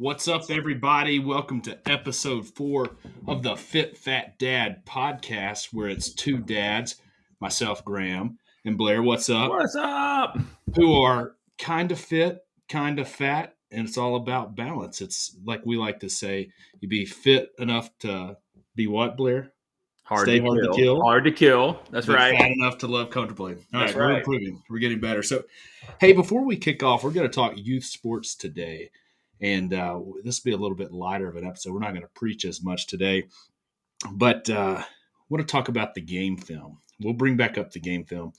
What's up, everybody? Welcome to episode 4 of the Fit Fat Dad podcast, where it's two dads, myself, Graham, and Blair. What's up? What's up? Who are kind of fit, kind of fat, and it's all about balance. It's like we like to say, you be fit enough to be what, Blair? Hard Stay to hard kill. to kill. Hard to kill. That's But right. fat enough to love comfortably. All That's right, we're right. improving. We're getting better. So, hey, before we kick off, we're going to talk youth sports today. And this will be a little bit lighter of an episode. We're not going to preach as much today. But I want to talk about the game film. We'll bring back up the game film.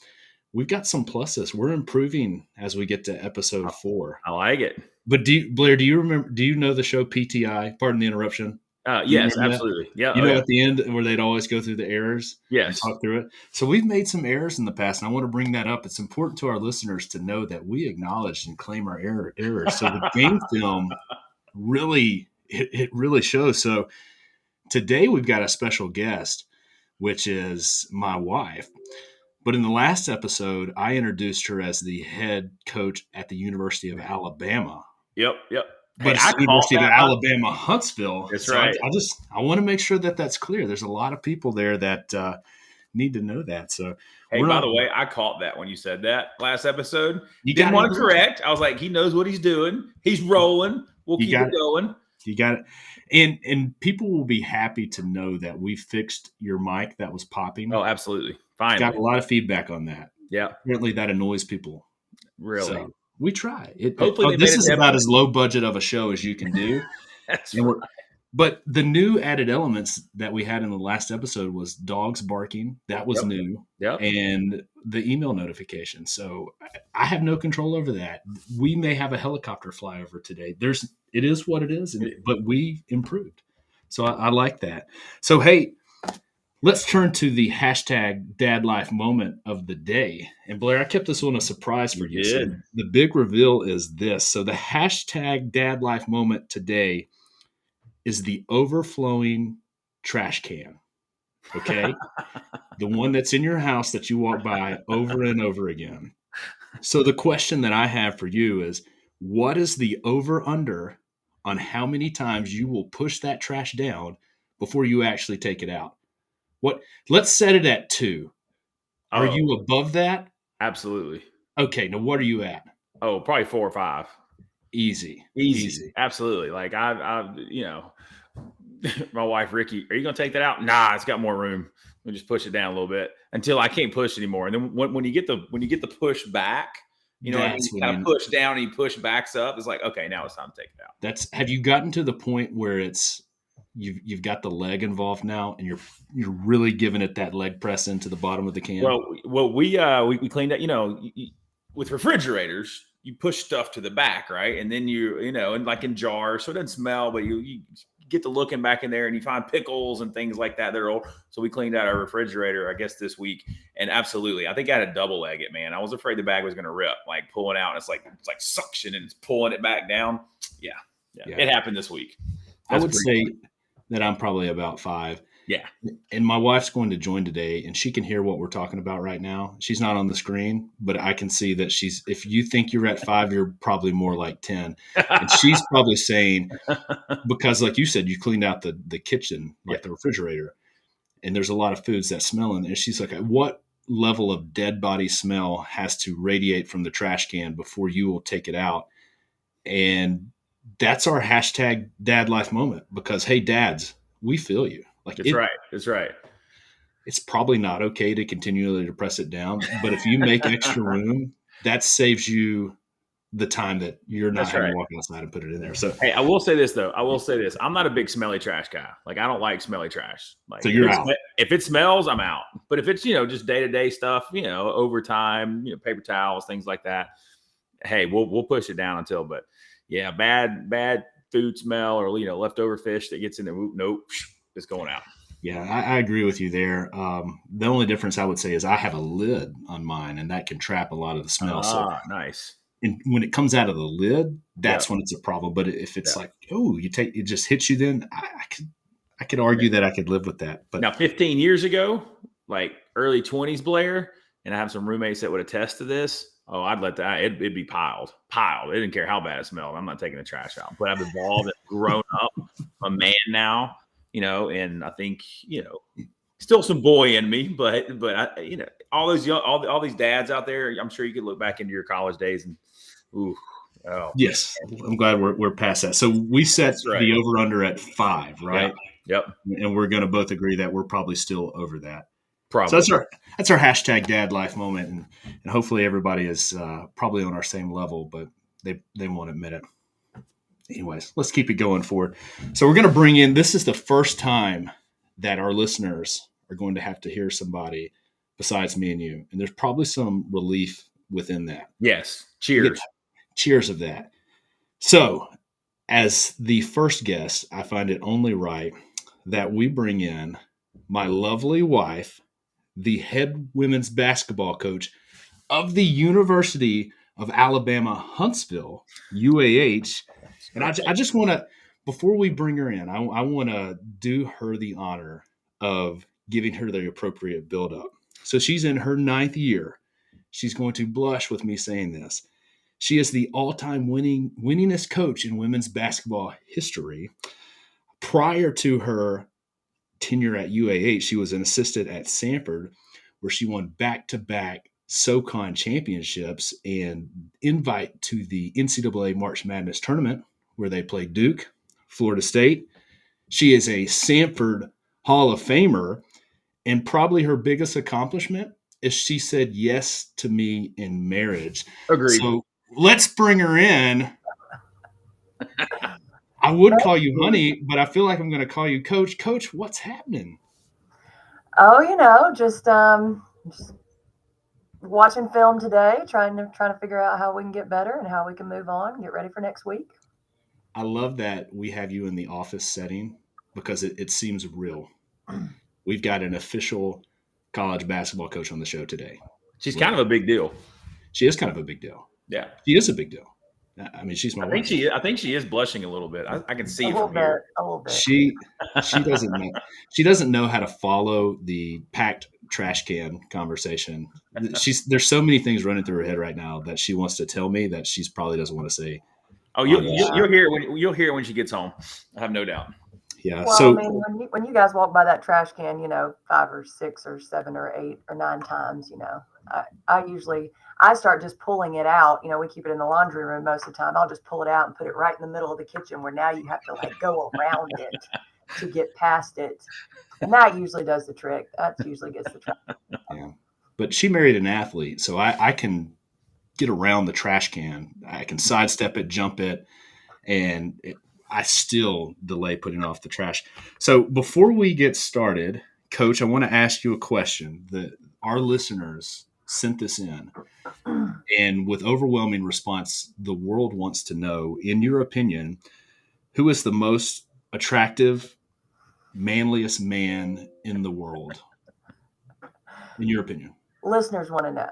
We've got some pluses. We're improving as we get to episode 4. I like it. But Blair, do you know the show PTI? Pardon the interruption. Yes, absolutely. Yeah. You know, at the end where they'd always go through the errors and Yes. talk through it. So we've made some errors in the past, and I want to bring that up. It's important to our listeners to know that we acknowledge and claim our errors. So the game film really, it really shows. So today we've got a special guest, which is my wife. But in the last episode, I introduced her as the head coach at the University of Alabama. Yep. But Hey, it's the University of Alabama Huntsville. That's so right. I want to make sure that that's clear. There's a lot of people there that need to know that. So, Hey, by the way, I caught that when you said that last episode. You Didn't want to gotta- correct. I was like, he knows what he's doing. He's rolling. We'll You keep got it going. you got it. And people will be happy to know that we fixed your mic that was popping. Oh, absolutely. Finally. Got a lot of feedback on that. Yeah. Apparently that annoys people. Really. So we try. Hopefully this they made is a about demo. as low budget of a show as you can do. That's And right. But the new added elements that we had in the last episode was dogs barking. That was Yep. new. Yep. And the email notification. So I have no control over that. We may have a helicopter fly over today. It is what it is, but we improved. So I like that. So, hey, let's turn to the hashtag dad life moment of the day. And Blair, I kept this one a surprise for you. You So did. the big reveal is this. So the hashtag dad life moment today is the overflowing trash can. Okay. The one that's in your house that you walk by over and over again. So the question that I have for you is, what is the over under on how many times you will push that trash down before you actually take it out? Let's set it at 2. Are Oh, you above that? absolutely. Okay. Now what are you at? Oh, probably 4 or 5. Easy. Absolutely. Like I my wife Ricky, are you gonna take that out? Nah, it's got more room. We'll just push it down a little bit until I can't push anymore. And then when you get the push back, you know, That's you when kind of push down and you push backs up. It's like, okay, now it's time to take it out. Have you gotten to the point where you've got the leg involved now and you're really giving it that leg press into the bottom of the can? Well, we cleaned up. You know, with refrigerators, you push stuff to the back, right? And then and like in jars, so it doesn't smell, but you get to looking back in there and you find pickles and things like that. So we cleaned out our refrigerator, I guess, this week. And absolutely, I think I had to double leg it, man. I was afraid the bag was going to rip, like pulling out. And it's like suction and it's pulling it back down. Yeah. It happened this week. I would say that I'm probably about 5. Yeah. And my wife's going to join today, and she can hear what we're talking about right now. She's not on the screen, but I can see that if you think you're at 5, you're probably more like 10. And she's probably saying, because like you said, you cleaned out the kitchen, like the refrigerator, and there's a lot of foods that smell in there. She's like, what level of dead body smell has to radiate from the trash can before you will take it out? And that's our hashtag dad life moment, because, hey, dads, we feel you. Like That's right. It's probably not okay to continually to press it down, but if you make extra room, that saves you the time that you're not having to walk outside and put it in there. So, hey, I will say this though. I'm not a big smelly trash guy. Like I don't like smelly trash. Like so you're out. If it smells, I'm out. But if it's just day-to-day stuff, overtime, paper towels, things like that, hey, we'll push it down until. But yeah, bad food smell or leftover fish that gets in there. Nope, it's going out. Yeah, I agree with you there. The only difference I would say is I have a lid on mine, and that can trap a lot of the smell. Nice. And when it comes out of the lid, that's when it's a problem. But if it's like, it just hits you, then I could argue that I could live with that. But now, 15 years ago, like early 20s, Blair, and I have some roommates that would attest to this. Oh, I'd let that. It'd be piled. It didn't care how bad it smelled. I'm not taking the trash out. But I've evolved and grown up. I'm a man now, and I think, still some boy in me, but I, all those all these dads out there, I'm sure you could look back into your college days and, ooh, oh, Yes, I'm glad we're past that. So we set That's right. the over under at 5, right? Yep. And we're going to both agree that we're probably still over that. Probably. So that's our hashtag dad life moment, and hopefully everybody is probably on our same level, but they won't admit it. Anyways, let's keep it going forward. So we're going to bring in. This is the first time that our listeners are going to have to hear somebody besides me and you, and there's probably some relief within that. Yes. Cheers. Cheers of that. So, as the first guest, I find it only right that we bring in my lovely wife, the head women's basketball coach of the University of Alabama Huntsville, UAH. And I just want to, before we bring her in, I want to do her the honor of giving her the appropriate build-up. So she's in her 9th year. She's going to blush with me saying this. She is the all-time winningest coach in women's basketball history. Prior to her tenure at UAH, she was an assistant at Samford, where she won back-to-back SoCon championships and invite to the NCAA March Madness tournament, where they played Duke, Florida State. She is a Samford Hall of Famer, and probably her biggest accomplishment is she said yes to me in marriage. Agreed. So let's bring her in. I would call you honey, but I feel like I'm going to call you coach. Coach, what's happening? Oh, just watching film today, trying to figure out how we can get better and how we can move on, get ready for next week. I love that we have you in the office setting because it seems real. We've got an official college basketball coach on the show today. She's kind of a big deal. She is kind of a big deal. Yeah. She is a big deal. I mean, she's my wife. I think she is blushing a little bit. I can see it from here. A little bit. She doesn't know how to follow the packed trash can conversation. There's so many things running through her head right now that she wants to tell me that she's probably doesn't want to say. Oh, you'll hear it when she gets home. I have no doubt. Yeah. Well, So I mean, when you guys walk by that trash can, 5 or 6 or 7 or 8 or 9 times, I start just pulling it out. We keep it in the laundry room most of the time. I'll just pull it out and put it right in the middle of the kitchen, where now you have to go around it to get past it. And that usually does the trick. That usually gets the trick. Yeah. But she married an athlete, so I can get around the trash can. I can sidestep it, jump it, and I still delay putting off the trash. So before we get started, Coach, I want to ask you a question that our listeners sent this in. And with overwhelming response, the world wants to know, in your opinion, who is the most attractive, manliest man in the world? In your opinion. Listeners want to know.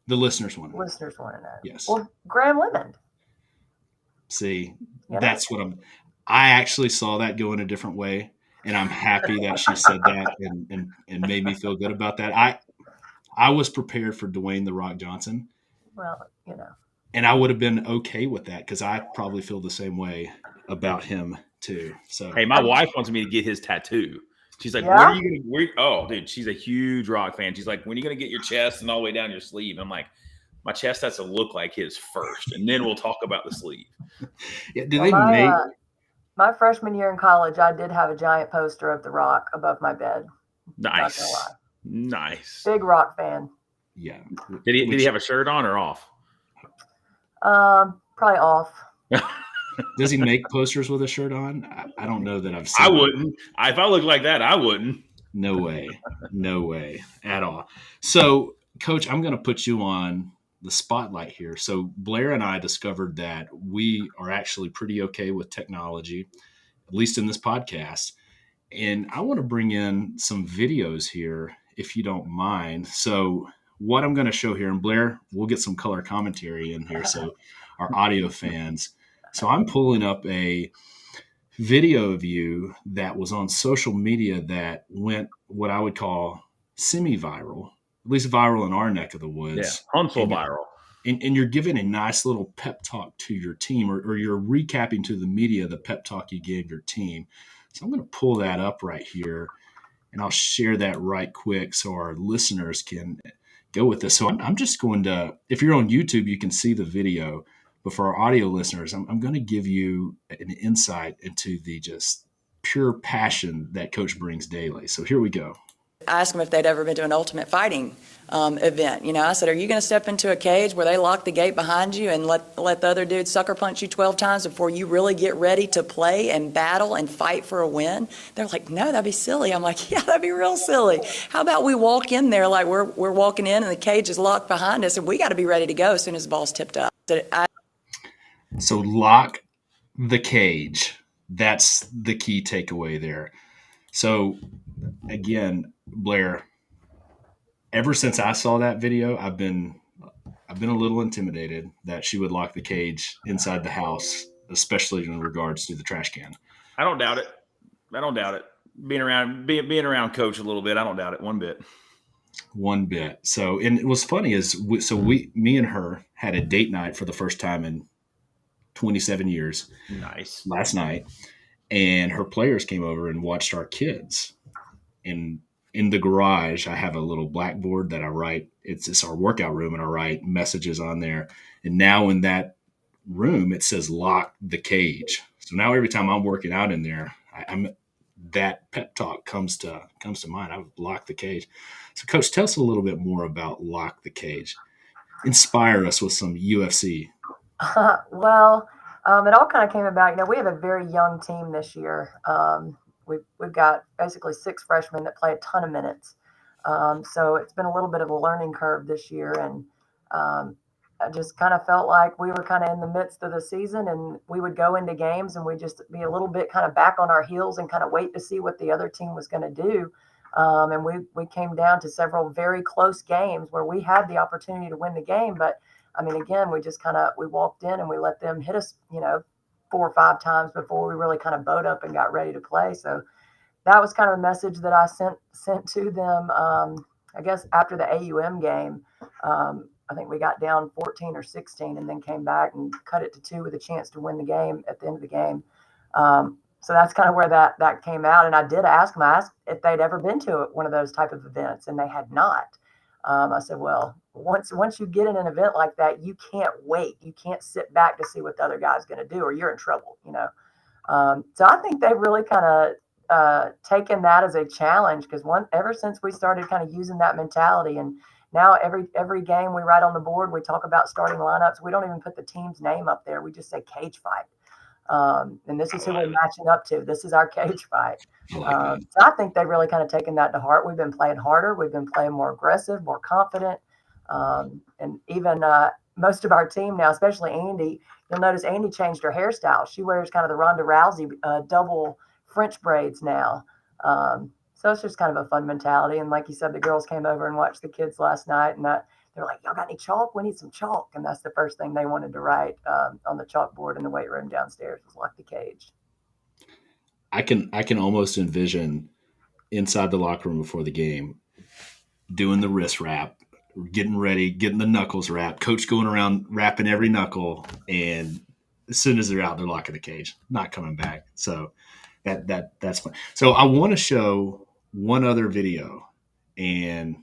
The listeners want to know. Listeners want to know. Yes. Well, Graham Lemmond. See, that's what I actually saw that go in a different way, and I'm happy that she said that and made me feel good about that. I was prepared for Dwayne "The Rock" Johnson. Well, and I would have been okay with that because I probably feel the same way about him too. So, hey, my wife wants me to get his tattoo. She's like, Yeah? "When are you gonna?" Oh, dude, she's a huge Rock fan. She's like, "When are you gonna get your chest and all the way down your sleeve?" And I'm like, "My chest has to look like his first, and then we'll talk about the sleeve." Yeah, do they make? My freshman year in college, I did have a giant poster of The Rock above my bed. Nice. Big Rock fan. Yeah. Did he have a shirt on or off? Probably off. Does he make posters with a shirt on? I don't know that I've seen. I wouldn't. If I looked like that, I wouldn't. No way at all. So, Coach, I'm going to put you on the spotlight here. So Blair and I discovered that we are actually pretty okay with technology, at least in this podcast. And I want to bring in some videos here, if you don't mind. So what I'm going to show here, and Blair, we'll get some color commentary in here, so our audio fans. So I'm pulling up a video of you that was on social media that went what I would call semi-viral, at least viral in our neck of the woods. Yeah, Huntsville viral. and you're giving a nice little pep talk to your team, or you're recapping to the media the pep talk you gave your team. So I'm going to pull that up right here, and I'll share that right quick so our listeners can go with this. So I'm just going to, if you're on YouTube, you can see the video, but for our audio listeners, I'm going to give you an insight into the just pure passion that Coach brings daily. So here we go. I asked them if they'd ever been to an ultimate fighting event. I said, are you going to step into a cage where they lock the gate behind you and let the other dude sucker punch you 12 times before you really get ready to play and battle and fight for a win? They're like, no, that'd be silly. I'm like, yeah, that'd be real silly. How about we walk in there like we're walking in and the cage is locked behind us and we got to be ready to go as soon as the ball's tipped up. So lock the cage. That's the key takeaway there. So again, Blair, ever since I saw that video, I've been a little intimidated that she would lock the cage inside the house, especially in regards to the trash can. I don't doubt it. Being around Coach a little bit, I don't doubt it one bit. One bit. So, and it was funny me and her had a date night for the first time in 27 years. Nice. Last night, and her players came over and watched our kids. And in the garage, I have a little blackboard that I write. It's our workout room, and I write messages on there. And now in that room, it says lock the cage. So now every time I'm working out in there, I'm that pep talk comes to mind. I would lock the cage. So, Coach, tell us a little bit more about lock the cage. Inspire us with some UFC. Well, it all kind of came about. We have a very young team this year. We've got basically 6 freshmen that play a ton of minutes. So it's been a little bit of a learning curve this year. And I just kind of felt like we were kind of in the midst of the season, and we would go into games and we'd just be a little bit kind of back on our heels and kind of wait to see what the other team was going to do. And we came down to several very close games where we had the opportunity to win the game. But I mean, again, we walked in and we let them hit us, 4 or 5 times before we really kind of bowed up and got ready to play. So that was kind of the message that I sent to them. I guess after the AUM game, I think we got down 14 or 16 and then came back and cut it to 2 with a chance to win the game at the end of the game. So that's kind of where that came out. And I did ask them if they'd ever been to one of those type of events, and they had not. I said, well, once you get in an event like that, you can't wait. You can't sit back to see what the other guy's going to do, or you're in trouble, So I think they've really kind of taken that as a challenge, because ever since we started kind of using that mentality, and now every game we write on the board, we talk about starting lineups. We don't even put the team's name up there. We just say cage fight. And this is who we're matching up to. This is our cage fight. So I think they've really kind of taken that to heart. We've been playing harder. We've been playing more aggressive, more confident. And even most of our team now, especially Andy, you'll notice Andy changed her hairstyle. She wears kind of the Ronda Rousey double French braids now. So it's just kind of a fun mentality. And like you said, the girls came over and watched the kids last night, and they're like, y'all got any chalk? We need some chalk. And that's the first thing they wanted to write on the chalkboard in the weight room downstairs was lock the cage. I can almost envision inside the locker room before the game doing the wrist wrap, getting ready, getting the knuckles wrapped, coach going around wrapping every knuckle, and as soon as they're out, they're locking the cage, not coming back. So that's fun. So I want to show one other video, and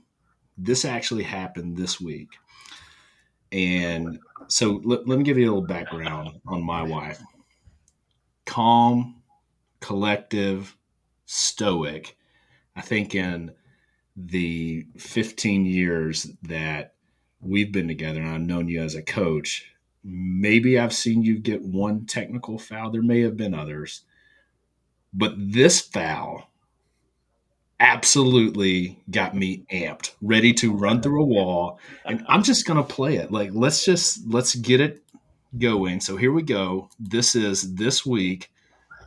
this actually happened this week. And so let me give you a little background on my wife. Calm, collective, stoic. I think in the 15 years that we've been together, and I've known you as a coach, maybe I've seen you get one technical foul. There may have been others. But this foul absolutely got me amped, ready to run through a wall. And I'm just going to play it. Like, let's get it going. So here we go. This is this week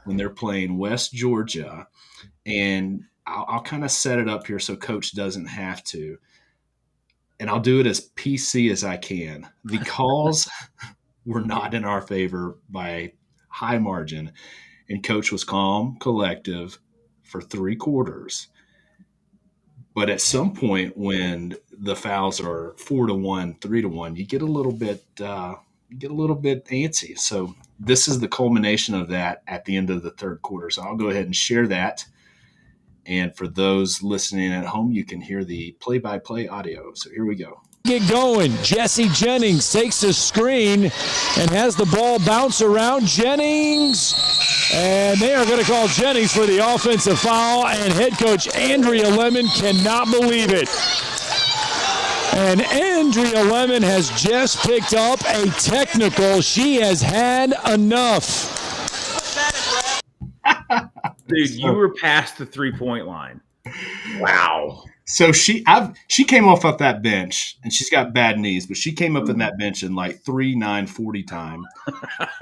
when they're playing West Georgia. And I'll kind of set it up here so Coach doesn't have to. And I'll do it as PC as I can. The calls were not in our favor by high margin. And Coach was calm, collective for 3 quarters. But at some point, when the fouls are 4-1, 3-1, you get a little bit antsy. So this is the culmination of that at the end of the third quarter. So I'll go ahead and share that. And for those listening at home, you can hear the play-by-play audio. So here we go. Get going. Jesse Jennings takes the screen and has the ball bounce around. Jennings, and they are going to call Jennings for the offensive foul, and head coach Andrea Lemmond cannot believe it. And Andrea Lemmond has just picked up a technical. She has had enough. Dude, you were past the 3-point line. Wow. So she came off that bench, and she's got bad knees, but she came up in that bench in like 3-9-40 time.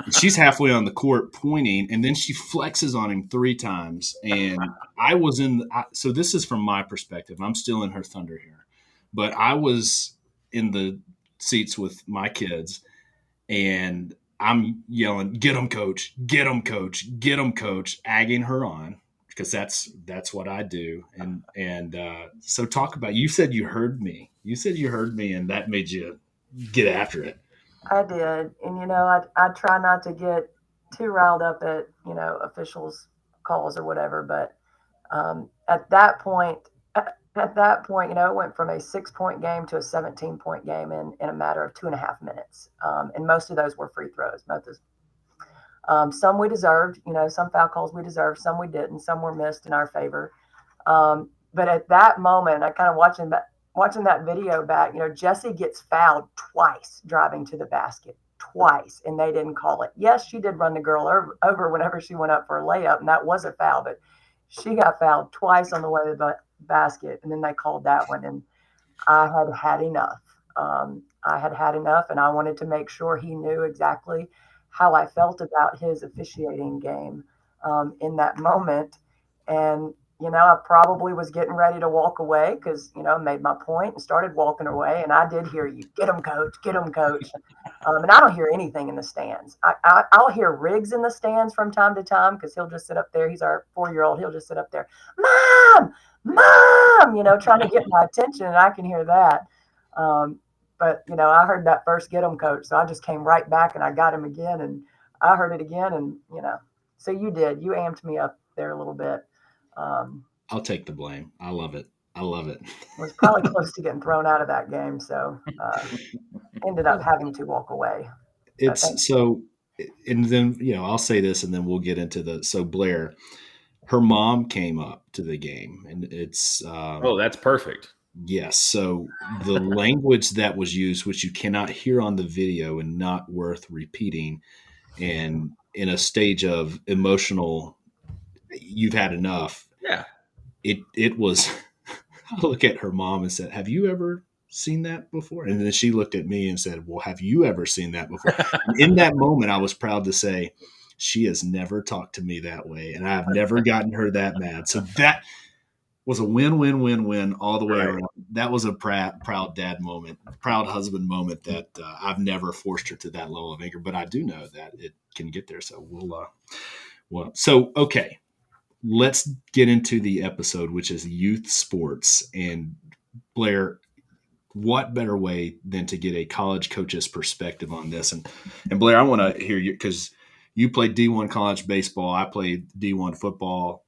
And she's halfway on the court pointing, and then she flexes on him 3 times. And so this is from my perspective. I'm still in her thunder here, but I was in the seats with my kids, and I'm yelling, "Get him, coach! Get him, coach! Get him, coach!" Agging her on, because that's what I do. And so talk about, you said you heard me. You said you heard me, and that made you get after it. I did. And, I try not to get too riled up at, officials' calls or whatever. But at that point, it went from a 6-point game to a 17-point game in a matter of 2.5 minutes. And most of those were free throws. Some we deserved, some foul calls we deserved, some we didn't, some were missed in our favor. But at that moment, I kind of watching that video back, Jessie gets fouled twice driving to the basket, twice, and they didn't call it. Yes, she did run the girl over whenever she went up for a layup, and that was a foul, but she got fouled twice on the way to the basket, and then they called that one, and I had enough. I had enough, and I wanted to make sure he knew exactly how I felt about his officiating game in that moment. And, I probably was getting ready to walk away because, made my point and started walking away. And I did hear you, "Get him, coach, get him, coach." And I don't hear anything in the stands. I'll hear Riggs in the stands from time to time because he'll just sit up there. He's our 4-year-old. He'll just sit up there, "Mom, Mom," trying to get my attention. And I can hear that. But, I heard that first "Get him, coach." So I just came right back and I got him again, and I heard it again. And, so you amped me up there a little bit. I'll take the blame. I love it. Was probably close to getting thrown out of that game. So ended up having to walk away. And then, I'll say this and then we'll get into so Blair, her mom came up to the game, and it's, that's perfect. Yes. So the language that was used, which you cannot hear on the video and not worth repeating, and in a stage of emotional, you've had enough. Yeah. It was, I look at her mom and said, "Have you ever seen that before?" And then she looked at me and said, "Well, have you ever seen that before?" In that moment, I was proud to say, she has never talked to me that way, and I've never gotten her that mad. So that was a win all the way around. That was a proud dad moment, proud husband moment that I've never forced her to that level of anger, but I do know that it can get there. So okay, let's get into the episode, which is youth sports. And Blair, what better way than to get a college coach's perspective on this? And Blair, I want to hear you, because you played D1 college baseball. I played D1 football.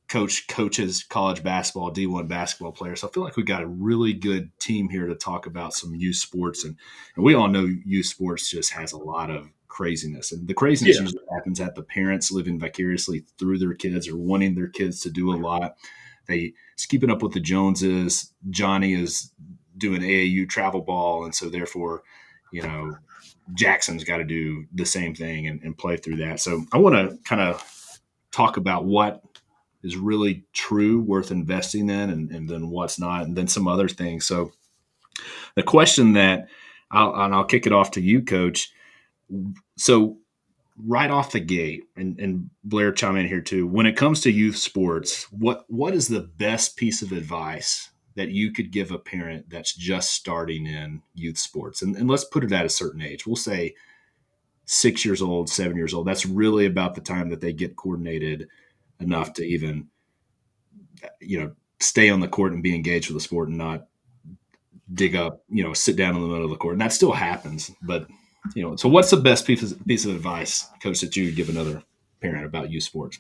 Coaches college basketball, D1 basketball players. So I feel like we got a really good team here to talk about some youth sports. And we all know youth sports just has a lot of craziness. And the craziness usually happens at the parents living vicariously through their kids or wanting their kids to do a lot. He's keeping up with the Joneses. Johnny is doing AAU travel ball. And so therefore, Jackson's got to do the same thing and play through that. So I want to kind of talk about what is really true, worth investing in, and then what's not, and then some other things. So the question that I'll kick it off to you, Coach. So right off the gate, and Blair, chime in here too, when it comes to youth sports, what is the best piece of advice that you could give a parent that's just starting in youth sports? And let's put it at a certain age. We'll say 6 years old, 7 years old. That's really about the time that they get coordinated enough to even, stay on the court and be engaged with the sport and not dig up, sit down in the middle of the court. And that still happens. But, so what's the best piece of advice, Coach, that you would give another parent about youth sports?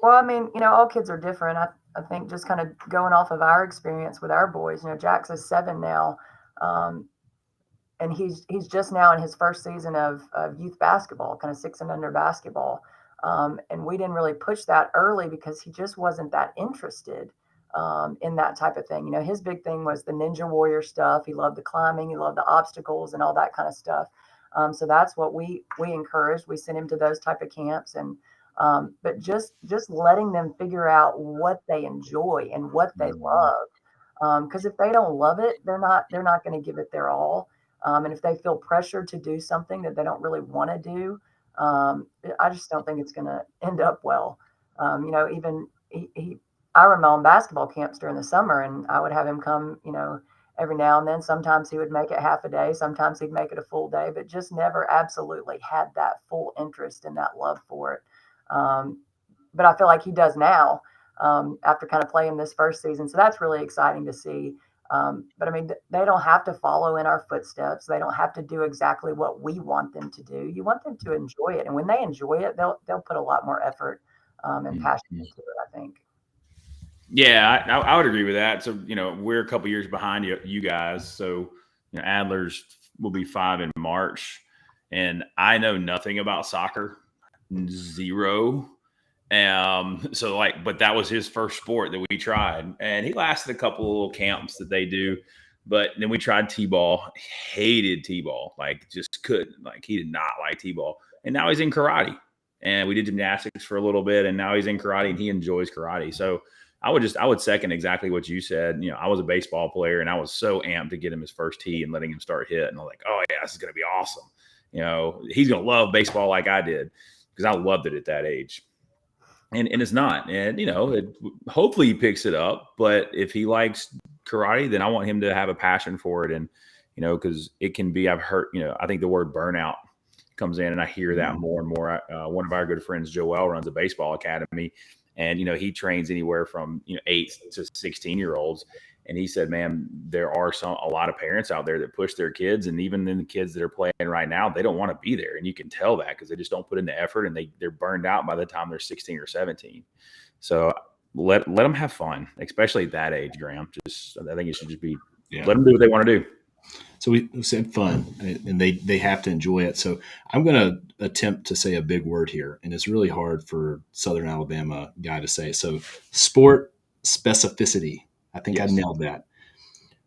Well, I mean, all kids are different. I think just kind of going off of our experience with our boys, Jax is 7 now. And he's just now in his first season of youth basketball, kind of 6 and under basketball. And we didn't really push that early because he just wasn't that interested in that type of thing. His big thing was the Ninja Warrior stuff. He loved the climbing, he loved the obstacles and all that kind of stuff. So that's what we encouraged. We sent him to those type of camps, and but just letting them figure out what they enjoy and what they love. Because if they don't love it, they're not going to give it their all. And if they feel pressured to do something that they don't really want to do, I just don't think it's going to end up well. Even I run my own basketball camps during the summer, and I would have him come, every now and then. Sometimes he would make it half a day, sometimes he'd make it a full day, but just never absolutely had that full interest and that love for it. But I feel like he does now, after kind of playing this first season. So that's really exciting to see. But I mean, they don't have to follow in our footsteps. They don't have to do exactly what we want them to do. You want them to enjoy it. And when they enjoy it, they'll put a lot more effort and passion into it, I think. Yeah, I would agree with that. So, we're a couple years behind you guys. So, Adler's will be 5 in March. And I know nothing about soccer, zero. But that was his first sport that we tried, and he lasted a couple of little camps that they do, but then we tried t-ball. Hated t-ball, just couldn't. He did not like t-ball, and now he's in karate, and we did gymnastics for a little bit, and now he's in karate, and he enjoys karate. So I would second exactly what you said. I was a baseball player, and I was so amped to get him his first tee and letting him start hit, and I'm like, oh yeah, this is gonna be awesome. He's gonna love baseball like I did, because I loved it at that age. And it's not. And, hopefully he picks it up. But if he likes karate, then I want him to have a passion for it. And, because it can be, I've heard, I think the word burnout comes in, and I hear that more and more. One of our good friends, Joel, runs a baseball academy, and, he trains anywhere from, 8 to 16-year-olds. And he said, man, there are a lot of parents out there that push their kids, and even then the kids that are playing right now, they don't want to be there. And you can tell that because they just don't put in the effort, and they're burned out by the time they're 16 or 17. So let them have fun, especially at that age, Graham. I think it should just be let them do what they want to do. So we said fun, and they have to enjoy it. So I'm going to attempt to say a big word here, and it's really hard for Southern Alabama guy to say. So sport specificity. I think I nailed that.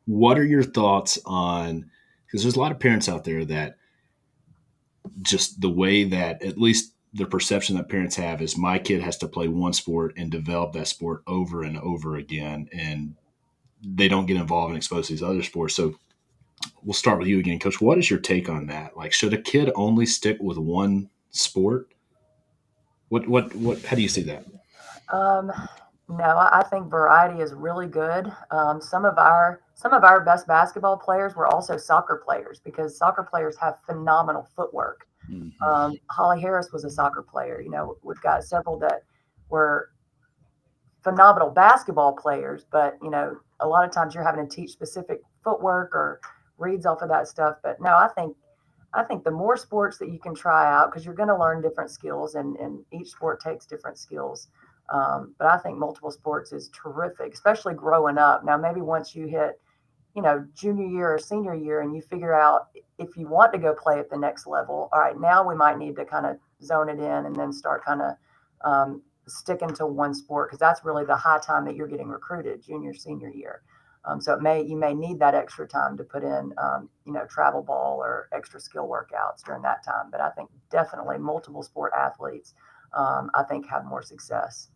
What are your thoughts on, because there's a lot of parents out there that just the way that, at least the perception that parents have is, my kid has to play one sport and develop that sport over and over again, and they don't get involved and exposed to these other sports. So we'll start with you again, Coach. What is your take on that? Should a kid only stick with one sport? How do you see that? No, I think variety is really good. Some of our best basketball players were also soccer players, because soccer players have phenomenal footwork. Mm-hmm. Holly Harris was a soccer player. We've got several that were phenomenal basketball players, but a lot of times you're having to teach specific footwork or reads off of that stuff. But no, I think the more sports that you can try out, because you're going to learn different skills, and each sport takes different skills. But I think multiple sports is terrific, especially growing up. Now, maybe once you hit, junior year or senior year, and you figure out if you want to go play at the next level, all right, now we might need to kind of zone it in and then start kind of sticking to one sport, because that's really the high time that you're getting recruited, junior, senior year. So you may need that extra time to put in, travel ball or extra skill workouts during that time. But I think definitely multiple sport athletes, I think, have more success.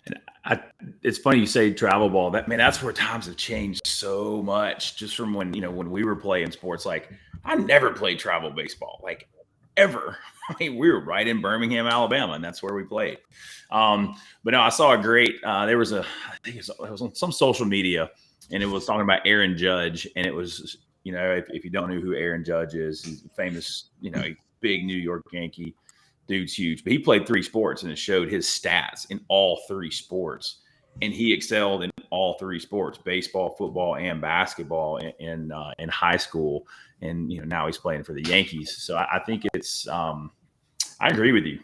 And it's funny you say travel ball. That's where times have changed so much, just from when we were playing sports. I never played travel baseball, ever. We were right in Birmingham, Alabama, and that's where we played. But no, I saw a great. There was I think it was on some social media, and it was talking about Aaron Judge, and it was if you don't know who Aaron Judge is, he's famous, big New York Yankee. Dude's huge, but he played 3 sports, and it showed his stats in all 3 sports. and he excelled in all three sports: baseball, football, and basketball in high school. And now he's playing for the Yankees. So I think it's. I agree with you.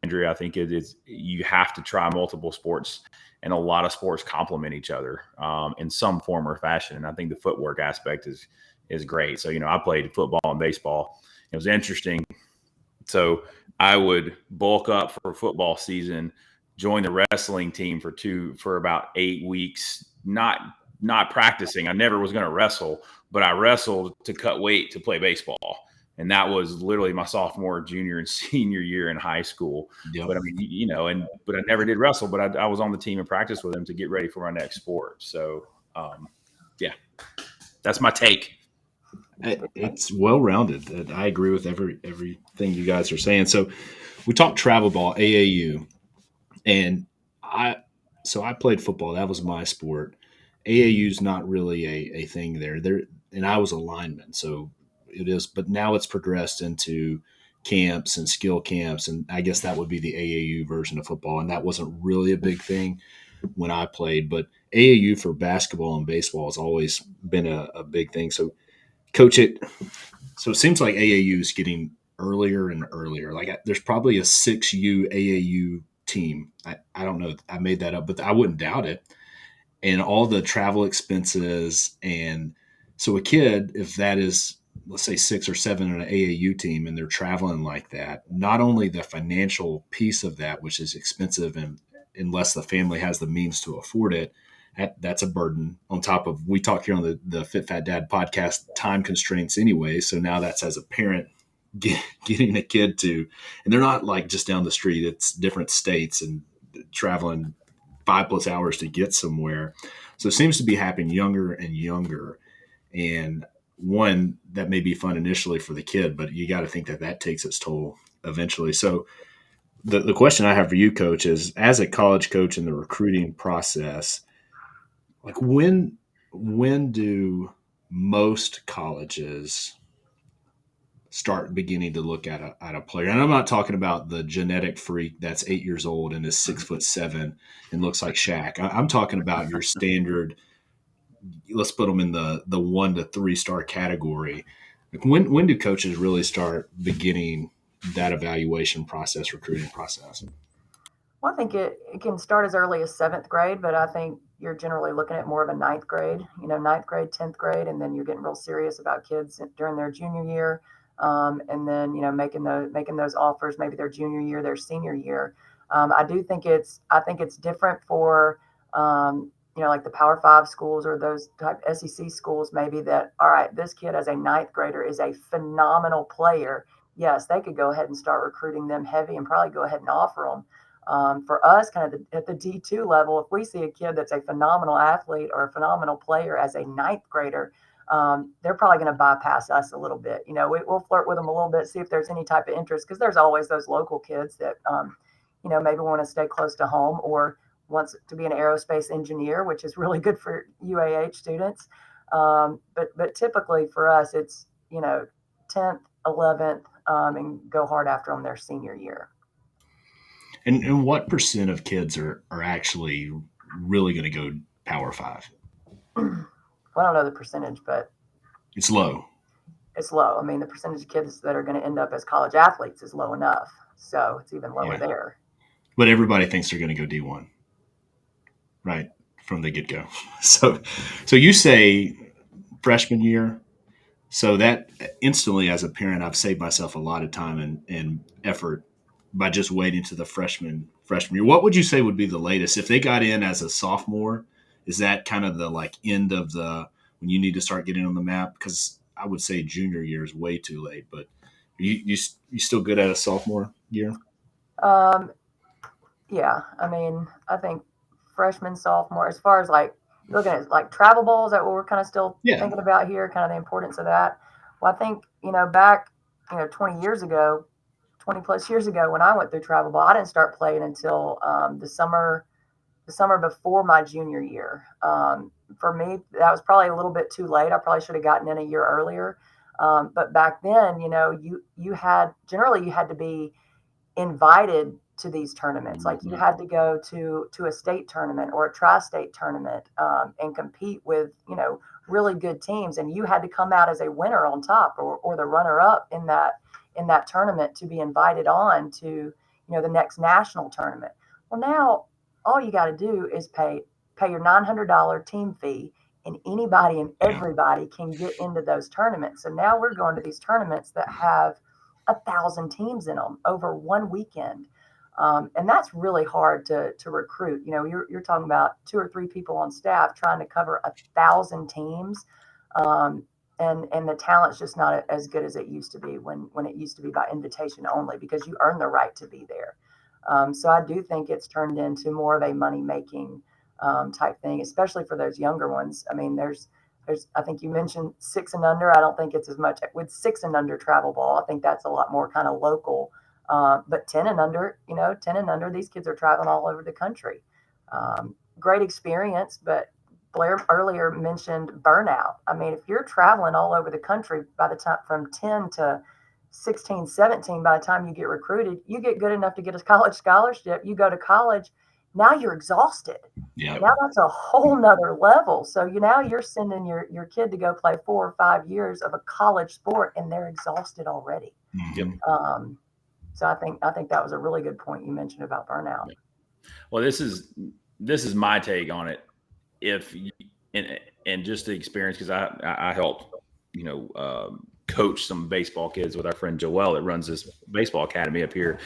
Andrea, I think it is. You have to try multiple sports, and a lot of sports complement each other in some form or fashion. And I think the footwork aspect is great. So I played football and baseball. It was interesting. So I would bulk up for football season, join the wrestling team for about 8 weeks, not practicing. I never was going to wrestle, but I wrestled to cut weight to play baseball. And that was literally my sophomore, junior, and senior year in high school. Yep. But I mean, but I never did wrestle, but I was on the team and practiced with them to get ready for my next sport. So, yeah, that's my take. It's well-rounded. I agree with everything you guys are saying. So we talked travel ball, AAU, and I played football. That was my sport. AAU is not really a thing there. And I was a lineman, so it is. But now it's progressed into camps and skill camps, and I guess that would be the AAU version of football. And that wasn't really a big thing when I played, but AAU for basketball and baseball has always been a big thing. So Coach, it seems like AAU is getting earlier and earlier. Like there's probably a 6U AAU team. I don't know. I made that up, but I wouldn't doubt it. And all the travel expenses. And so a kid, if that is, let's say 6 or 7 in an AAU team and they're traveling like that, not only the financial piece of that, which is expensive and unless the family has the means to afford it, that's a burden on top of, we talk here on the Fit Fat Dad podcast, time constraints anyway. So now that's as a parent getting a kid to, and they're not like just down the street, it's different states and traveling 5+ hours to get somewhere. So it seems to be happening younger and younger. And one, that may be fun initially for the kid, but you got to think that takes its toll eventually. So the question I have for you, Coach, is as a college coach in the recruiting process, like when do most colleges start beginning to look at a player? And I'm not talking about the genetic freak that's 8 years old and is 6'7" and looks like Shaq. I'm talking about your standard. Let's put them in the 1 to 3 star category. Like when do coaches really start beginning that evaluation process, recruiting process? Well, I think it can start as early as 7th grade, but I think you're generally looking at more of a 9th grade, 9th grade, 10th grade, and then you're getting real serious about kids during their junior year. And then, making those offers, maybe their junior year, their senior year. I think it's different for, like the Power 5 schools or those type SEC schools, maybe that, all right, this kid as a 9th grader is a phenomenal player. Yes, they could go ahead and start recruiting them heavy and probably go ahead and offer them. For us, kind of at the D2 level, if we see a kid that's a phenomenal athlete or a phenomenal player as a 9th grader, they're probably going to bypass us a little bit. We'll flirt with them a little bit, see if there's any type of interest, because there's always those local kids that, maybe want to stay close to home or wants to be an aerospace engineer, which is really good for UAH students. But typically for us, it's, 10th, 11th, and go hard after them their senior year. And what % of kids are actually really going to go Power 5? Well, I don't know the percentage, but it's low. It's low. I mean, the percentage of kids that are going to end up as college athletes is low enough. So it's even lower there. But everybody thinks they're going to go D1, right, from the get-go. So you say freshman year. So that instantly, as a parent, I've saved myself a lot of time and effort by just waiting to the freshman year. What would you say would be the latest if they got in as a sophomore? Is that kind of the end of the when you need to start getting on the map? Because I would say junior year is way too late. But you still good at a sophomore year? Yeah. I mean, I think freshman, sophomore, as far as looking at travel balls, that what we're kind of still thinking about here, kind of the importance of that. Well, I think back 20 plus years ago when I went through travel ball, I didn't start playing until the summer before my junior year. For me, that was probably a little bit too late. I probably should have gotten in a year earlier. But back then, you had to be invited to these tournaments. Like you had to go to a state tournament or a tri-state tournament and compete with, really good teams. And you had to come out as a winner on top or the runner up in that tournament to be invited on to, the next national tournament. Well, now all you got to do is pay your $900 team fee, and anybody and everybody can get into those tournaments. So now we're going to these tournaments that have 1,000 teams in them over one weekend. And that's really hard to recruit. You're talking about 2 or 3 people on staff trying to cover 1,000 teams. And the talent's just not as good as it used to be when it used to be by invitation only, because you earn the right to be there. So I do think it's turned into more of a money-making type thing, especially for those younger ones. I mean, there's I think you mentioned 6 and under. I don't think it's as much with 6 and under travel ball. I think that's a lot more kind of local. But 10 and under, 10 and under, these kids are traveling all over the country. Great experience, but Blair earlier mentioned burnout. I mean, if you're traveling all over the country by the time from 10 to 16, 17, by the time you get recruited, you get good enough to get a college scholarship, you go to college, now you're exhausted. Yeah. Now that's a whole nother level. So now you're sending your kid to go play 4 or 5 years of a college sport, and they're exhausted already. Mm-hmm. So I think that was a really good point you mentioned about burnout. Well, this is my take on it. And just the experience, because I helped coach some baseball kids with our friend Joel that runs this baseball academy up here.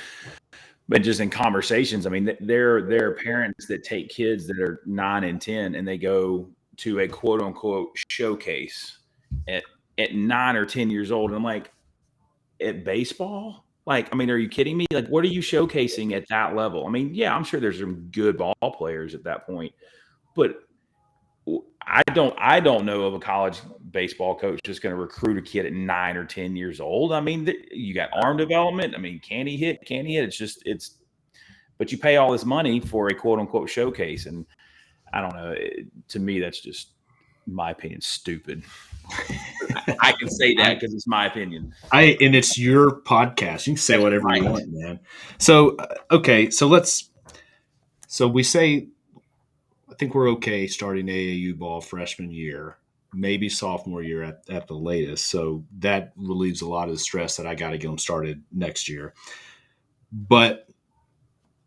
But just in conversations, I mean, there are parents that take kids that are 9 and 10 and they go to a quote unquote showcase at 9 or 10 years old. And I'm like, at baseball? Like, I mean, are you kidding me? Like, what are you showcasing at that level? I mean, yeah, I'm sure there's some good ball players at that point, but I don't know of a college baseball coach just going to recruit a kid at 9 or 10 years old. I mean, you got arm development. I mean, can he hit? But you pay all this money for a quote unquote showcase. And I don't know. To me, that's just my opinion, stupid. I can say that because it's my opinion. And it's your podcast. You can say whatever you want, man. So, okay. So we say, I think we're okay starting AAU ball freshman year, maybe sophomore year at the latest. So that relieves a lot of the stress that I got to get them started next year. But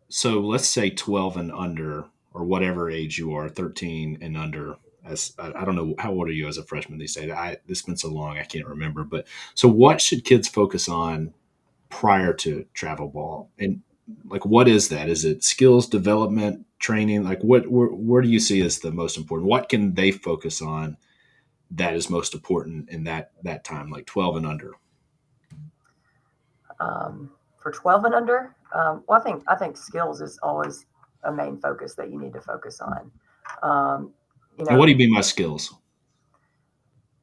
so let's say 12 and under, or whatever age you are, 13 and under. As I don't know, how old are you as a freshman these days? This has been so long, I can't remember. But so what should kids focus on prior to travel ball? And like, what is that? Is it skills development, training? Like where do you see as the most important? What can they focus on that is most important in that time, like 12 and under? For 12 and under, well, I think skills is always a main focus that you need to focus on. And what do you mean by skills?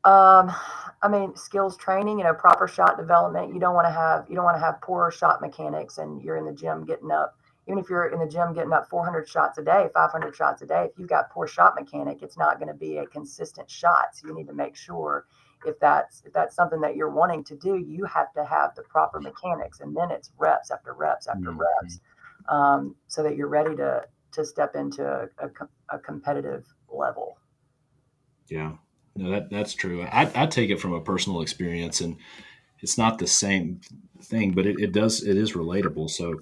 I mean, skills training, proper shot development. You don't want to have poor shot mechanics and you're in the gym getting up. Even if you're in the gym getting up 400 shots a day, 500 shots a day, if you've got poor shot mechanic, it's not going to be a consistent shot. So you need to make sure if that's something that you're wanting to do, you have to have the proper mechanics, and then it's reps after reps after reps, so that you're ready to step into a competitive level. Yeah, no, that's true. I take it from a personal experience, and it's not the same thing, but it is relatable. So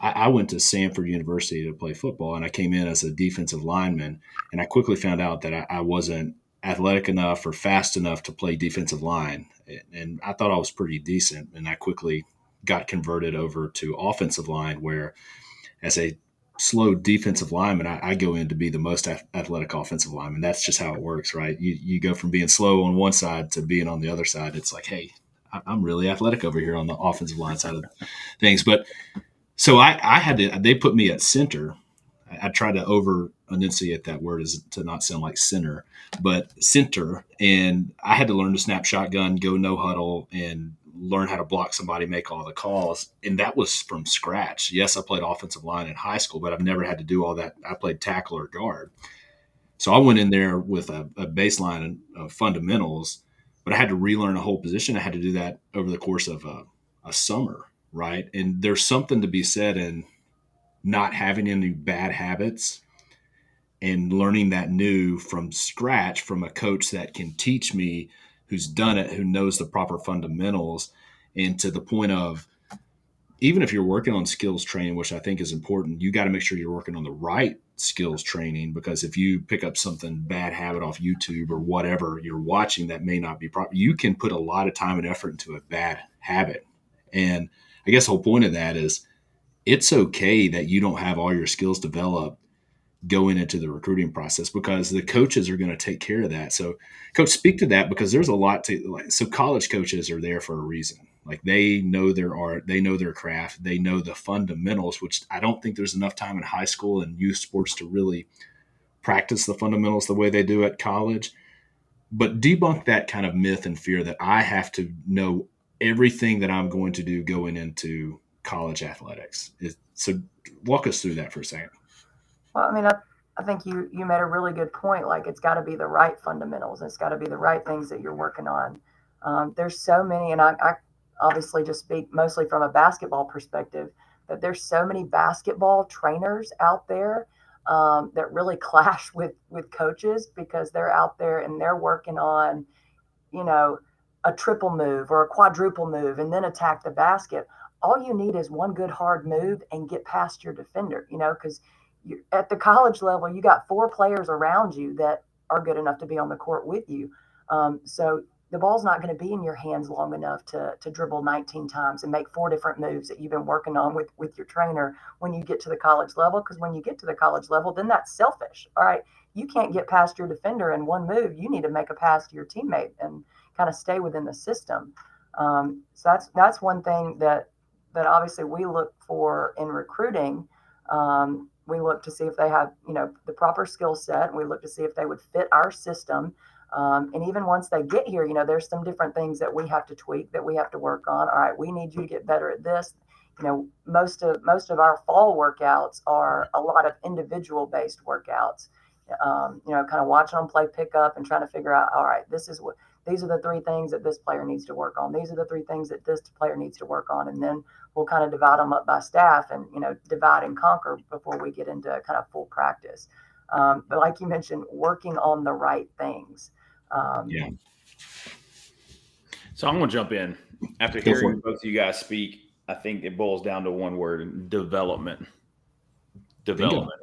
I went to Samford University to play football, and I came in as a defensive lineman, and I quickly found out that I wasn't athletic enough or fast enough to play defensive line. And I thought I was pretty decent, and I quickly got converted over to offensive line, where as a slow defensive lineman, I go in to be the most athletic offensive lineman. That's just how it works, right? You go from being slow on one side to being on the other side. It's like, hey, I'm really athletic over here on the offensive line side of things. But so they put me at center. I try to over enunciate that word as to not sound like center, but center. And I had to learn to snap shotgun, go no huddle, and learn how to block somebody, make all the calls. And that was from scratch. Yes, I played offensive line in high school, but I've never had to do all that. I played tackle or guard. So I went in there with a baseline of fundamentals, but I had to relearn a whole position. I had to do that over the course of a summer, right? And there's something to be said in not having any bad habits and learning that new from scratch from a coach that can teach me, who's done it, who knows the proper fundamentals, and to the point of, even if you're working on skills training, which I think is important, you got to make sure you're working on the right skills training, because if you pick up something bad habit off YouTube or whatever you're watching that may not be proper, you can put a lot of time and effort into a bad habit. And I guess the whole point of that is it's okay that you don't have all your skills developed going into the recruiting process, because the coaches are going to take care of that. So coach, speak to that, because there's a lot to like, so college coaches are there for a reason. Like they know their art, they know their craft, they know the fundamentals, which I don't think there's enough time in high school and youth sports to really practice the fundamentals the way they do at college. But debunk that kind of myth and fear that I have to know everything that I'm going to do going into college athletics. So walk us through that for a second. Well, I mean, I think you made a really good point. Like, it's got to be the right fundamentals. It's got to be the right things that you're working on. There's so many, and I obviously just speak mostly from a basketball perspective, but there's so many basketball trainers out there that really clash with coaches, because they're out there and they're working on, a triple move or a quadruple move and then attack the basket. All you need is one good hard move and get past your defender, because at the college level, you got 4 players around you that are good enough to be on the court with you. So the ball's not going to be in your hands long enough to dribble 19 times and make 4 different moves that you've been working on with your trainer when you get to the college level. Because when you get to the college level, then that's selfish. All right. You can't get past your defender in one move. You need to make a pass to your teammate and kind of stay within the system. So that's one thing that obviously we look for in recruiting. We look to see if they have, the proper skill set. We look to see if they would fit our system. And even once they get here, there's some different things that we have to tweak, that we have to work on. All right, we need you to get better at this. Most of our fall workouts are a lot of individual based workouts. Kind of watching them play pickup and trying to figure out, all right, these are the 3 things that this player needs to work on. These are the 3 things that this player needs to work on. And then we'll kind of divide them up by staff and, divide and conquer before we get into kind of full practice. But like you mentioned, working on the right things. Yeah. So I'm going to jump in. After hearing both of you guys speak, I think it boils down to one word: development. Development.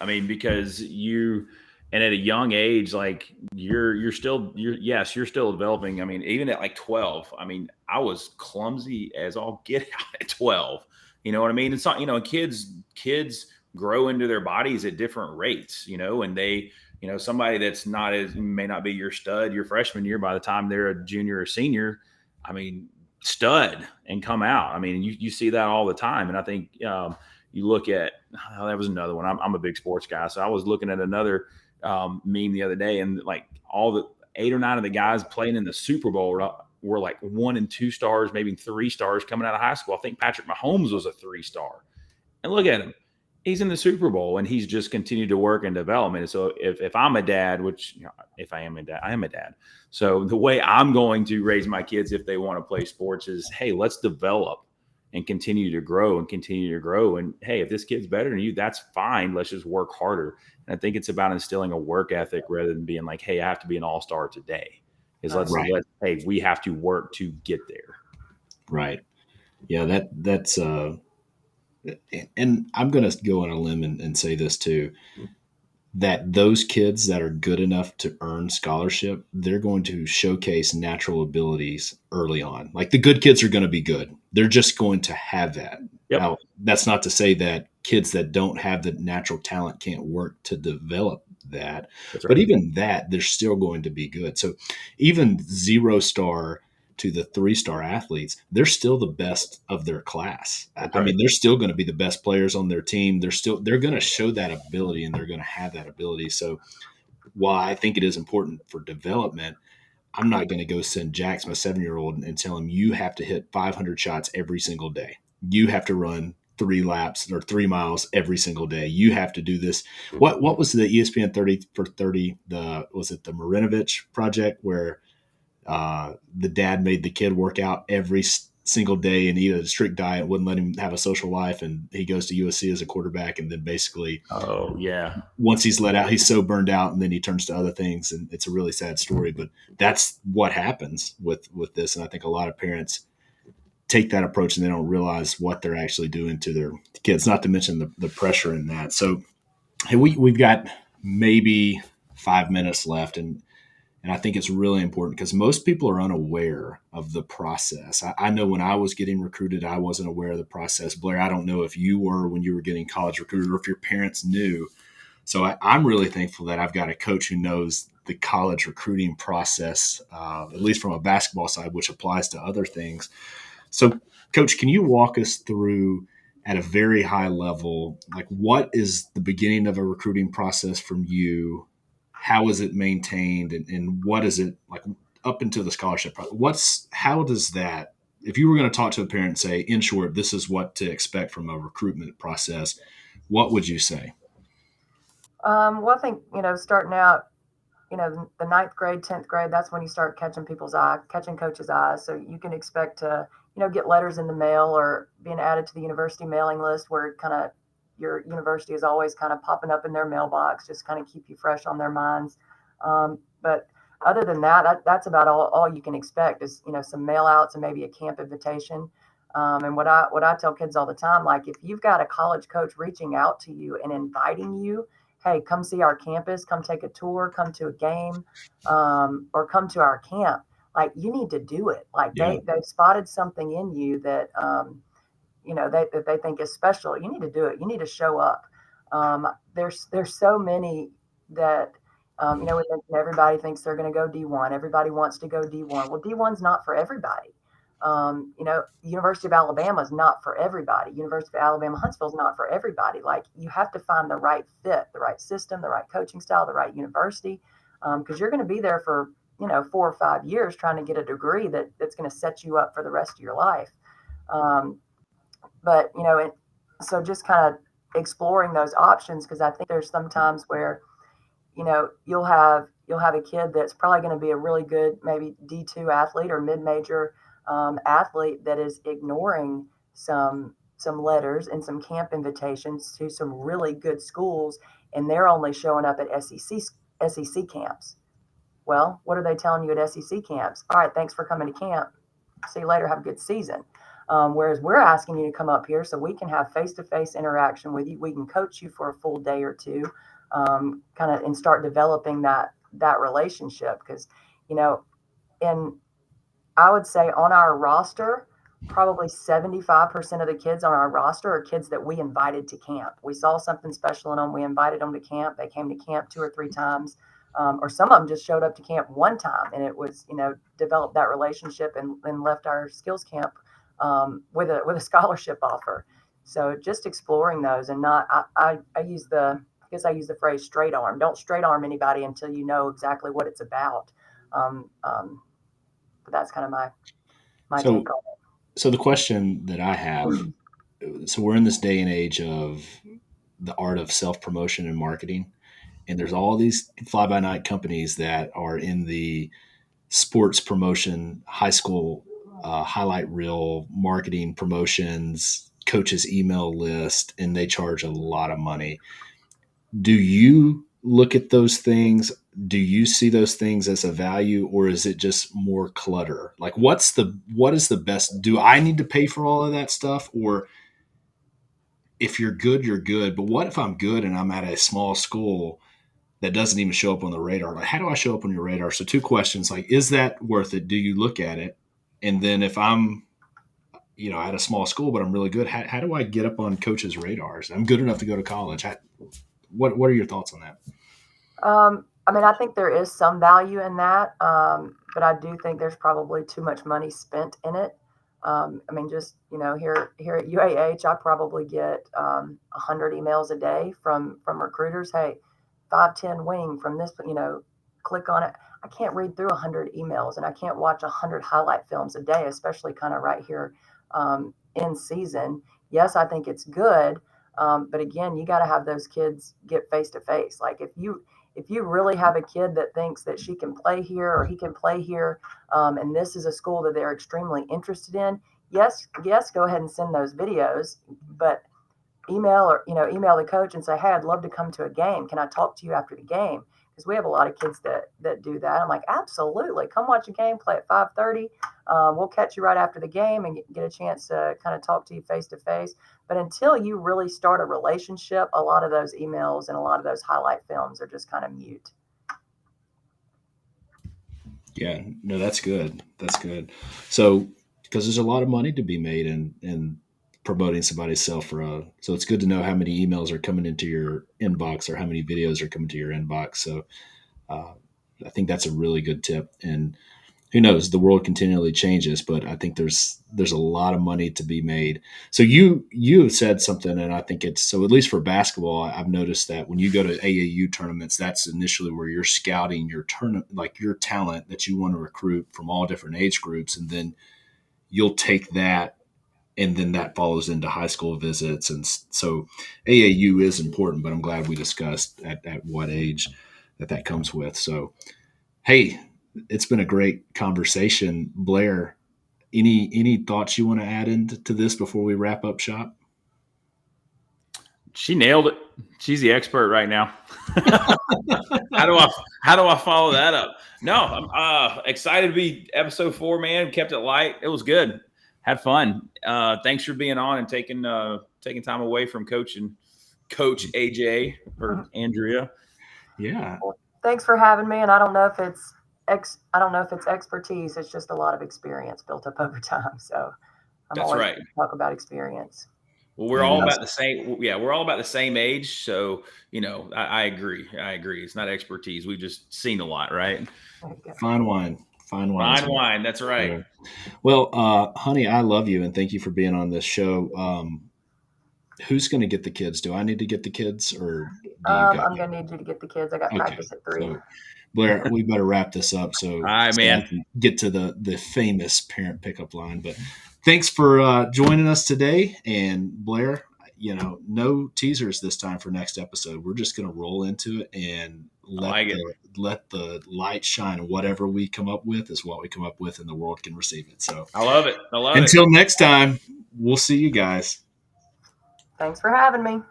I mean, because and at a young age, like you're still developing. I mean, even at like 12, I mean, I was clumsy as all get out at 12. You know what I mean? It's not, kids grow into their bodies at different rates, and they, somebody that's may not be your stud your freshman year, by the time they're a junior or senior, I mean, stud and come out. I mean, you see that all the time. And I think you look at, that was another one. I'm a big sports guy. So I was looking at another meme the other day, and like all the 8 or 9 of the guys playing in the Super Bowl were like 1 and 2 stars, maybe 3 stars coming out of high school. I think Patrick Mahomes was a 3-star, and look at him. He's in the Super Bowl, and he's just continued to work in development. And so if I'm a dad, which, if I am a dad, I am a dad. So the way I'm going to raise my kids if they want to play sports is, hey, let's develop and continue to grow and continue to grow. And hey, if this kid's better than you, that's fine. Let's just work harder. And I think it's about instilling a work ethic rather than being like, hey, I have to be an all-star today. Hey, we have to work to get there. Right. Yeah, that's and I'm going to go on a limb and say this too, that those kids that are good enough to earn scholarship, they're going to showcase natural abilities early on. Like the good kids are going to be good. They're just going to have that. Yep. Now, that's not to say that kids that don't have the natural talent can't work to develop that. That's right. But even that, they're still going to be good. So even 0-star to the 3-star athletes, they're still the best of their class. I mean, they're still going to be the best players on their team. They're going to show that ability, and they're going to have that ability. So while I think it is important for development, I'm not going to go send Jax, my 7-year-old, and tell him you have to hit 500 shots every single day. You have to run 3 laps or 3 miles every single day. You have to do this. What was the ESPN 30 for 30? Was it the Marinovich project where the dad made the kid work out every single day and eat a strict diet, wouldn't let him have a social life. And he goes to USC as a quarterback. And then basically, once he's let out, he's so burned out, and then he turns to other things. And it's a really sad story, but that's what happens with this. And I think a lot of parents take that approach and they don't realize what they're actually doing to their kids, not to mention the pressure in that. So hey, we've got maybe 5 minutes left. And I think it's really important because most people are unaware of the process. I know when I was getting recruited, I wasn't aware of the process. Blair, I don't know if you were when you were getting college recruited or if your parents knew. So I'm really thankful that I've got a coach who knows the college recruiting process, at least from a basketball side, which applies to other things. So, Coach, can you walk us through at a very high level, like what is the beginning of a recruiting process from you? How is it maintained, and what is it like up into the scholarship? How does that, if you were going to talk to a parent and say, in short, this is what to expect from a recruitment process, what would you say? Well, I think, starting out, the ninth grade, 10th grade, that's when you start catching coaches' eyes. So you can expect to, get letters in the mail or being added to the university mailing list where kind of your university is always kind of popping up in their mailbox, just kind of keep you fresh on their minds. But other than that, that's about all you can expect is, some mail outs and maybe a camp invitation. And what I tell kids all the time, like if you've got a college coach reaching out to you and inviting you, hey, come see our campus, come take a tour, come to a game, or come to our camp. Like you need to do it. Like they've spotted something in you that, that they think is special. You need to do it. You need to show up. There's so many that, everybody thinks they're going to go D1. Everybody wants to go D1. Well, D1's not for everybody. University of Alabama is not for everybody. University of Alabama Huntsville is not for everybody. Like you have to find the right fit, the right system, the right coaching style, the right university, because you're going to be there for 4 or 5 years trying to get a degree that's going to set you up for the rest of your life. But so just kind of exploring those options, because I think there's some times where you'll have a kid that's probably going to be a really good maybe D2 athlete or mid-major athlete that is ignoring some letters and some camp invitations to some really good schools, and they're only showing up at SEC camps. Well, what are they telling you at SEC camps? All right, thanks for coming to camp. See you later. Have a good season. Whereas we're asking you to come up here so we can have face-to-face interaction with you. We can coach you for a full day or two, kind of, and start developing that relationship. Because, and I would say on our roster, probably 75% of the kids on our roster are kids that we invited to camp. We saw something special in them. We invited them to camp. They came to camp 2 or 3 times. Or some of them just showed up to camp one time, and it was, developed that relationship and left our skills camp with a scholarship offer. So just exploring those, and not, I use the phrase straight arm. Don't straight arm anybody until you know exactly what it's about. But that's kind of my take on it. So the question that I have, so we're in this day and age of the art of self-promotion and marketing. And there's all these fly-by-night companies that are in the sports promotion, high school highlight reel marketing promotions, coaches' email list, and they charge a lot of money. Do you look at those things? Do you see those things as a value, or is it just more clutter? Like what is the best? Do I need to pay for all of that stuff? Or if you're good, you're good. But what if I'm good and I'm at a small school that doesn't even show up on the radar? Like, how do I show up on your radar? So 2 questions, like, is that worth it? Do you look at it? And then if I'm, at a small school, but I'm really good, how do I get up on coaches' radars? I'm good enough to go to college. What are your thoughts on that? I think there is some value in that. But I do think there's probably too much money spent in it. Just, here at UAH, I probably get 100 emails a day from recruiters. Hey, 510 wing from this, click on it. I can't read through 100 emails, and I can't watch 100 highlight films a day, especially kind of right here in season. Yes, I think it's good. But again, you got to have those kids get face to face. Like if you really have a kid that thinks that she can play here or he can play here, and this is a school that they're extremely interested in, yes, go ahead and send those videos, but email the coach and say, hey, I'd love to come to a game. Can I talk to you after the game? Because we have a lot of kids that do that. I'm like, absolutely. Come watch a game, play at 5:30. We'll catch you right after the game and get a chance to kind of talk to you face to face. But until you really start a relationship, a lot of those emails and a lot of those highlight films are just kind of mute. Yeah, no, that's good. That's good. So, because there's a lot of money to be made in promoting somebody's self-pro. So it's good to know how many emails are coming into your inbox or how many videos are coming to your inbox. So uh, I think that's a really good tip. And who knows, the world continually changes, but I think there's a lot of money to be made. So you have said something, and I think it's so. At least for basketball, I've noticed that when you go to AAU tournaments, that's initially where you're scouting your like your talent that you want to recruit from all different age groups, and then you'll take that, and then that follows into high school visits, and so AAU is important. But I'm glad we discussed at what age that comes with. So, hey, it's been a great conversation. Blair, any thoughts you want to add into this before we wrap up shop? She nailed it. She's the expert right now. How do I follow that up? No, I'm excited to be episode 4, man. Kept it light. It was good. Had fun. Thanks for being on and taking time away from Coach AJ or Andrea. Yeah. Well, thanks for having me. And I don't know if it's expertise. It's just a lot of experience built up over time. So I'm That's always right. going to talk about experience. Well, we're all about the same. Yeah, we're all about the same age. So, I agree. It's not expertise. We've just seen a lot, right? Fine wine. Fine wine. That's right. Yeah. Well, honey, I love you and thank you for being on this show. Who's going to get the kids? Do I need to get the kids, or do you I'm going to need you to get the kids. I got practice at 3. So, Blair, we better wrap this up so, all right, man. I can get to the famous parent pickup line. But thanks for joining us today. And Blair, no teasers this time for next episode. We're just going to roll into it and let the light shine. Whatever we come up with is what we come up with, and the world can receive it. So I love it. Until next time, we'll see you guys. Thanks for having me.